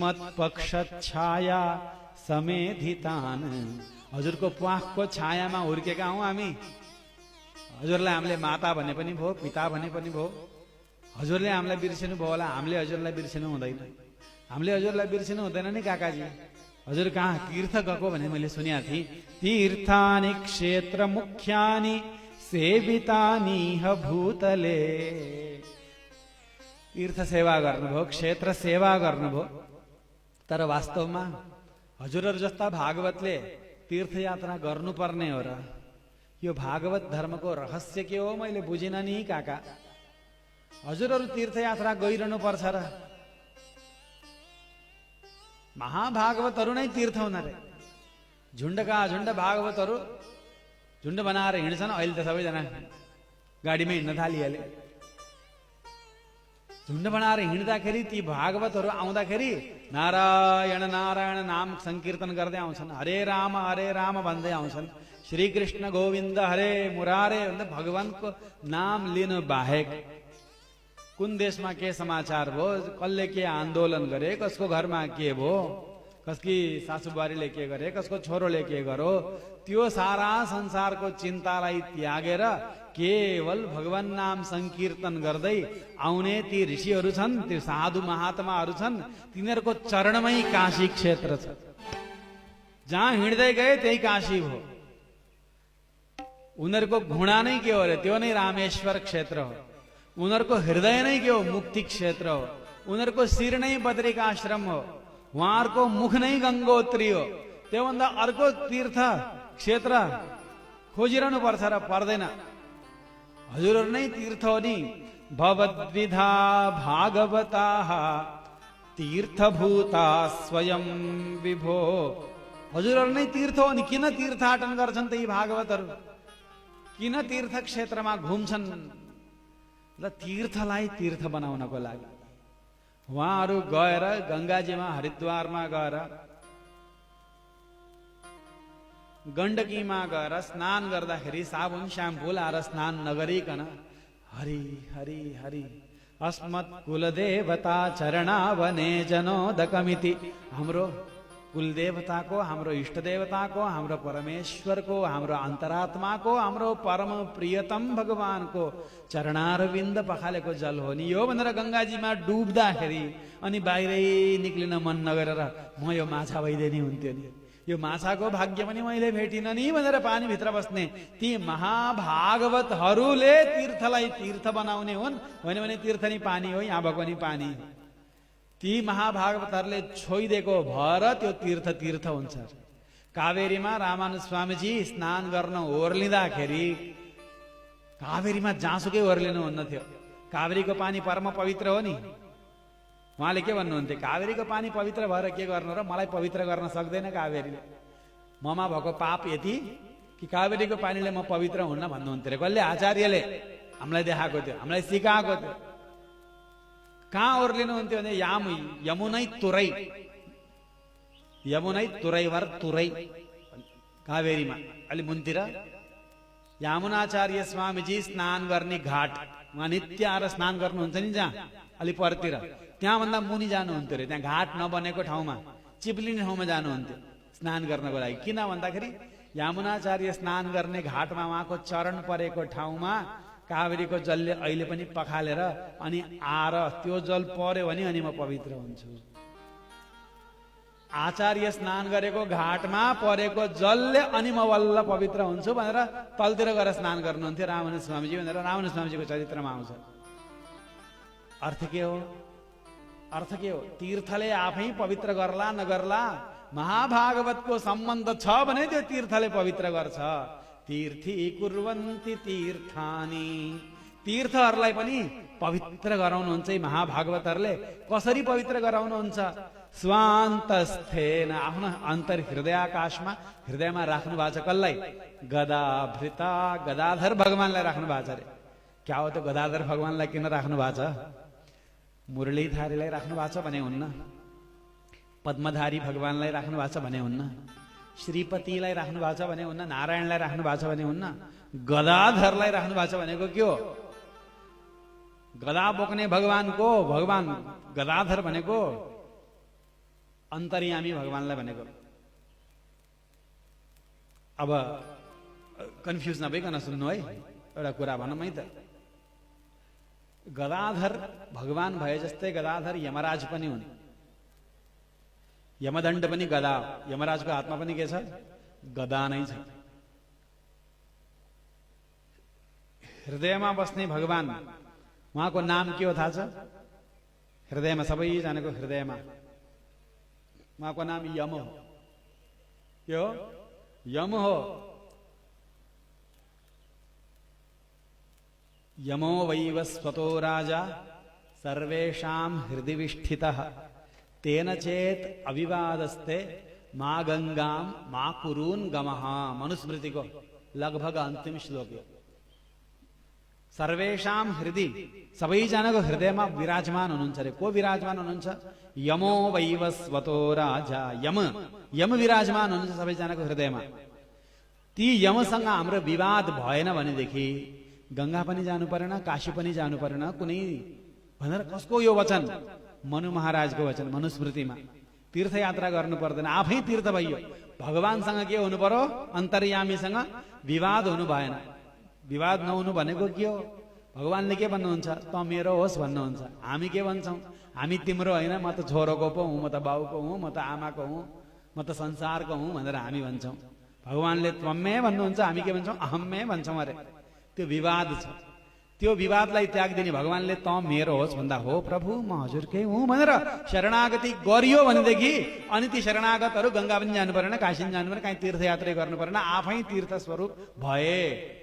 मत पक्ष छाया समेधितान। हजुरको प्वाखको छायामा हुर्केका हौं हामी। हजुरलाई हामीले माता भने पनि भो, पिता भने पनि भो। हजुरले हामीलाई बिर्सिनु भयो होला, हामीले हजुरलाई बिर्सिनु हुँदैन। हामीले हजुरलाई बिर्सिनु हुँदैन नि काकाजी। हजुर कहाँ तीर्थ गएको भने मैले सुनेको थिएँ। तीर्थानि क्षेत्र मुख्यानि सेवितानि ह भूतले। तीर्थ सेवा गर्नुभयो, क्षेत्र सेवा गर्नुभयो। तर वास्तवमा हजुरहरू जस्ता भागवतले तीर्थयात्रा गर्नुपर्ने हो र? यो भागवत धर्मको रहस्य के हो मैले बुझिन नि काका। हजुरहरू तीर्थयात्रा गइरहनु पर्छ र? महाभागवतहरू नै तीर्थ हुन रे। झुण्डका झुण्ड भागवतहरू झुण्ड बनाएर हिँड्छन्। अहिले त सबैजना गाडीमै हिँड्न थालिहाले। झुण्ड बनाएर हिँड्दाखेरि ती भागवतहरू आउँदाखेरि नारायण नारायण नाम संकीर्तन गर्दै आउँछन्। हरे राम भन्दै आउँछन्। श्री कृष्ण गोविन्द हरे मुरारे भन्दै भगवानको नाम लिनु बाहेक कुन देशमा के समाचार भयो, कसले के आन्दोलन गरे, कसको घरमा के भयो, कसकी सासुबारीले के गरे, कसको छोरोले के गरो, त्यो सारा संसारको चिन्तालाई त्यागेर केवल भगवान नाम संकीर्तन गर्दै आउने ती ऋषिहरू छन्, ती साधु महात्माहरू छन्। तिनीहरूको चरणमै काशी क्षेत्र छ। जहाँ हिँड्दै गए त्यही काशी हो। उनीहरूको घुँडा नै के हो रे? त्यो नै रामेश्वर क्षेत्र हो। उनीहरूको हृदय नै के हो? मुक्ति क्षेत्र हो। उनीहरूको शिर नै बद्रिकाश्रम हो। उहाँहरूको मुख नै गङ्गोत्री हो। त्योभन्दा अर्को तीर्थ क्षेत्र खोजिरहनु पर्छ र? पर्दैन। हजुरहरू नै तीर्थ हो नि। भवद्विधा भागवताः तीर्थभूता स्वयं विभो। हजुरहरू नै तीर्थ हो नि। किन तीर्थाटन गर्छन् त यी भागवतहरू? किन तीर्थ क्षेत्रमा घुम्छन्? र तीर्थलाई तीर्थ बनाउनको लागि उहाँहरू गएर गंगाजीमा हरिद्वारमा गएर गण्डकीमा गएर स्नान गर्दाखेरि साबुन स्याम्पू लाएर स्नान नगरिकन हरि हरि हरि अस्मत् कुलदेवता चरणावने जनोदकमिति। हाम्रो कुलदेवताको, हाम्रो इष्ट देवताको, हाम्रो परमेश्वरको, हाम्रो अन्तरात्माको, हाम्रो परम प्रियतम भगवानको चरणारविन्द पखालेको जल हो नि यो भनेर गंगाजीमा डुब्दाखेरि अनि बाहिरै निक्लिन मन नगरेर म यो माछा भइदिए नि हुन्थ्यो नि, यो माछाको भाग्य पनि मैले भेटिन नि भनेर पानीभित्र बस्ने ती महाभागवतहरूले तीर्थलाई तीर्थ बनाउने हुन्। होइन भने तीर्थ नि पानी हो, यहाँ भएको नि पानी। ती महाभागवतहरूले छोइदिएको भएर त्यो तीर्थ तीर्थ हुन्छ। कावेरीमा रामानुज स्वामीजी स्नान गर्न ओर्लिँदाखेरि कावेरीमा जहाँसुकै ओर्लिनुहुन्न थियो। कावेरीको पानी परम पवित्र हो नि। उहाँले के भन्नुहुन्थ्यो? कावेरीको पानी पवित्र भएर के गर्नु र? मलाई पवित्र गर्न सक्दैन कावेरीले। ममा भएको पाप यति कि कावेरीको पानीले म पवित्र हुन्न भन्नुहुन्थ्यो। कसले? आचार्यले हामीलाई देखाएको थियो, हामीलाई सिकाएको थियो। कहाँ ओर्लिनुहुन्थ्यो भने यमुनै तुरै, यमुनै तुरैभर तुरै कावेरीमा अलि मुनतिर यामुनाचार्य स्वामीजी स्नान गर्ने घाट, उहाँ नित्य आएर स्नान गर्नुहुन्छ नि जहाँ अलि परतिर, त्यहाँभन्दा मुनि जानुहुन्थ्यो अरे। त्यहाँ घाट नबनेको ठाउँमा, चिप्लिने ठाउँमा जानुहुन्थ्यो स्नान गर्नको लागि। किन भन्दाखेरि यामुनाचार्य स्नान गर्ने घाटमा उहाँको चरण परेको ठाउँमा कावेरीको जलले अहिले पनि पखालेर अनि आएर त्यो जल पर्यो भने अनि म पवित्र हुन्छु। आचार्य स्नान गरेको घाटमा परेको जलले अनि म वल्ल पवित्र हुन्छु भनेर तलतिर गएर स्नान गर्नुहुन्थ्यो रामानुज स्वामीजी भनेर रामानुज स्वामीजीको चरित्रमा आउँछ। अर्थ के हो? अर्थ के हो? तीर्थले आफै पवित्र गर्ला नगर्ला, महाभागवतको सम्बन्ध छ भने त्यो तीर्थले पवित्र गर्छ। तीर्थी कुर्वन्ति तीर्थानि। तीर्थहरूलाई पनि पवित्र गराउनुहुन्छ महाभागवतहरूले। कसरी पवित्र गराउनुहुन्छ? स्वान्तस्थेन, आफ्नो अन्तर हृदयाकाशमा, हृदयमा राख्नु भएको छ। कसलाई? गदाभृता, गदाधर भगवानलाई राख्नु भएको छ अरे। क्या हो त गदाधर भगवानलाई किन राख्नु भएको छ? मुरलीधारीलाई राख्नु भएको छ भने हुन्न, पद्मधारी भगवानलाई राख्नु भएको छ भने हुन्न, श्रीपतिलाई राख्नु भएको छ भने हुन्न, नारायणलाई राख्नु भएको छ भने हुन्न, गदाधरलाई राख्नु भएको छ भनेको के हो? गदा बोक्ने भगवान गदाधर भनेको अन्तर्यामी भगवानलाई भनेको। अब कन्फ्युज नभइकन सुन्नु है, एउटा कुरा भनौँ है त। गदाधर भगवान भए जस्तै गदाधर यमराज पनि हुन्। यमदण्ड पनि गदा, यमराजको हातमा पनि के छ? गदा नै छ। हृदयमा बस्ने भगवान, उहाँको नाम के हो थाहा छ? हृदयमा, सबैजनाको हृदयमा उहाँको नाम यम हो। के हो? यम हो। यमो वैवस्वतो राजा सर्वेषां हृदि विष्ठितः तेन चेत अविवादस्ते मा गंगाम मा कुरून गमः। मनुस्मृति को लगभग अंतिम श्लोक हो। सर्वेषां हृदि, सबैजनाको हृदयमा विराजमान हुनुहुन्छ अरे। को विराजमान हुनुहुन्छ? यमो वैवस्वतो राजा, यम विराजमान हुनुहुन्छ सबैजनाको हृदयमा। ती यमसँग हाम्रो विवाद भएन भनेदेखि गंगा पनि जानु परेन, काशी पनि जानु परेन, कुनै भनेर कसको यो वचन? मनु महाराजको वचन मनुस्मृतिमा। तीर्थयात्रा गर्नु पर्दैन, आफै तीर्थ भइयो। भगवानसँग के हुनु पर्यो? अन्तर्यामीसँग विवाद हुनु भएन। विवाद नहुनु भनेको के हो? भगवानले के भन्नुहुन्छ? त मेरो होस् भन्नुहुन्छ। हामी के भन्छौँ? हामी तिम्रो होइन, म त छोरोको पो हुँ, म त बाउको हुँ, म त आमाको हुँ, म त संसारको हुँ भनेर हामी भन्छौँ। भगवानले त्वम्मे भन्नुहुन्छ, हामी के भन्छौँ? अहम्मे भन्छौँ अरे। त्यो विवाद छ। त्यो विवादलाई त्याग्दिने भगवानले त मेरो होस् भन्दा हो प्रभु म हजुरकै हुँ भनेर शरणागति गरियो भनेदेखि अनि ती शरणागतहरू गंगा पनि जानु परेन, काशी पनि जानु परेन, कहीँ तीर्थयात्रा गर्नु परेन, आफै तीर्थ स्वरूप भए।